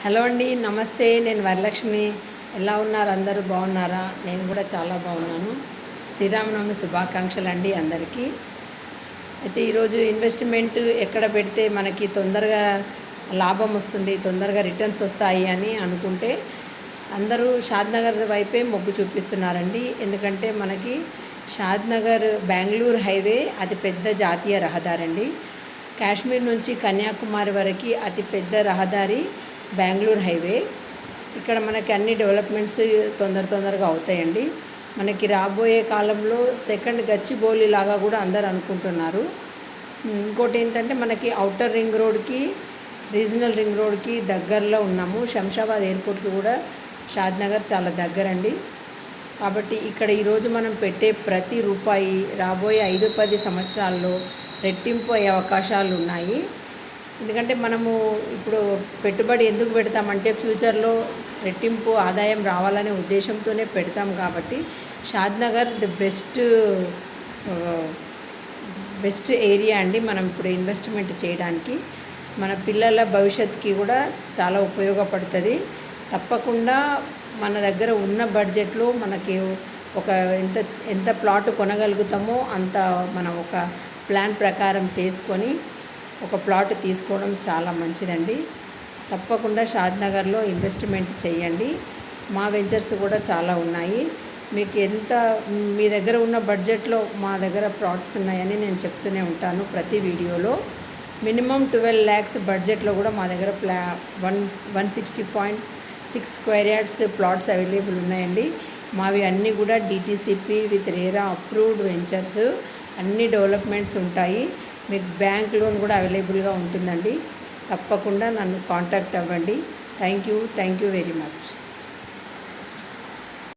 Hello అండి, నమస్తే. నేను వరలక్ష్మి. ఎలా ఉన్నారు? అందరూ బాగున్నారా? నేను కూడా చాలా బాగున్నాను. శ్రీరామనవమి శుభాకాంక్షలు అండి అందరికీ. అయితే ఈరోజు ఇన్వెస్ట్మెంట్ ఎక్కడ పెడితే మనకి తొందరగా లాభం వస్తుంది, తొందరగా రిటర్న్స్ వస్తాయి అని అనుకుంటే అందరూ షాద్నగర్ వైపే మొగ్గు చూపిస్తున్నారండి. ఎందుకంటే మనకి షాద్నగర్ బెంగళూరు హైవే అతిపెద్ద జాతీయ రహదారి అండి. కాశ్మీర్ నుంచి కన్యాకుమారి వరకు అతిపెద్ద రహదారి బెంగళూరు హైవే. ఇక్కడ మనకి అన్ని డెవలప్మెంట్స్ తొందరగా అవుతాయండి. మనకి రాబోయే కాలంలో సెకండ్ గచ్చిబౌలి లాగా కూడా అందరు అనుకుంటున్నారు. ఇంకోటి ఏంటంటే మనకి ఔటర్ రింగ్ రోడ్కి, రీజనల్ రింగ్ రోడ్కి దగ్గరలో ఉన్నాము. శంషాబాద్ ఎయిర్పోర్ట్కి కూడా షాద్నగర్ చాలా దగ్గరండి. కాబట్టి ఇక్కడ ఈరోజు మనం పెట్టే ప్రతి రూపాయి రాబోయే 5-10 సంవత్సరాల్లో రెట్టింపు అయ్యే అవకాశాలు ఉన్నాయి. ఎందుకంటే మనము ఇప్పుడు పెట్టుబడి ఎందుకు పెడతామంటే ఫ్యూచర్లో రెట్టింపు ఆదాయం రావాలనే ఉద్దేశంతోనే పెడతాం. కాబట్టి షాద్నగర్ ది బెస్ట్ ఏరియా అండి మనం ఇప్పుడు ఇన్వెస్ట్మెంట్ చేయడానికి. మన పిల్లల భవిష్యత్తుకి కూడా చాలా ఉపయోగపడుతుంది. తప్పకుండా మన దగ్గర ఉన్న బడ్జెట్లో మనకి ఒక ఎంత ప్లాట్ కొనగలుగుతామో అంత మనం ఒక ప్లాన్ ప్రకారం చేసుకొని ఒక ప్లాట్ తీసుకోవడం చాలా మంచిదండి. తప్పకుండా షాద్నగర్లో ఇన్వెస్ట్మెంట్ చేయండి. మా వెంచర్స్ కూడా చాలా ఉన్నాయి. మీకు మీ దగ్గర ఉన్న బడ్జెట్లో మా దగ్గర ప్లాట్స్ ఉన్నాయని నేను చెప్తూనే ఉంటాను ప్రతి వీడియోలో. మినిమం 12 lakhs బడ్జెట్లో కూడా మా దగ్గర 160.6 స్క్వేర్ యార్డ్స్ ప్లాట్స్ అవైలబుల్ ఉన్నాయండి. మావి అన్నీ కూడా DTCP with RERA approved ventures, అన్ని డెవలప్మెంట్స్ ఉంటాయి. మీకు బ్యాంక్ లోన్ కూడా అవైలబుల్గా ఉంటుందండి. తప్పకుండా నన్ను కాంటాక్ట్ అవ్వండి. Thank you very much.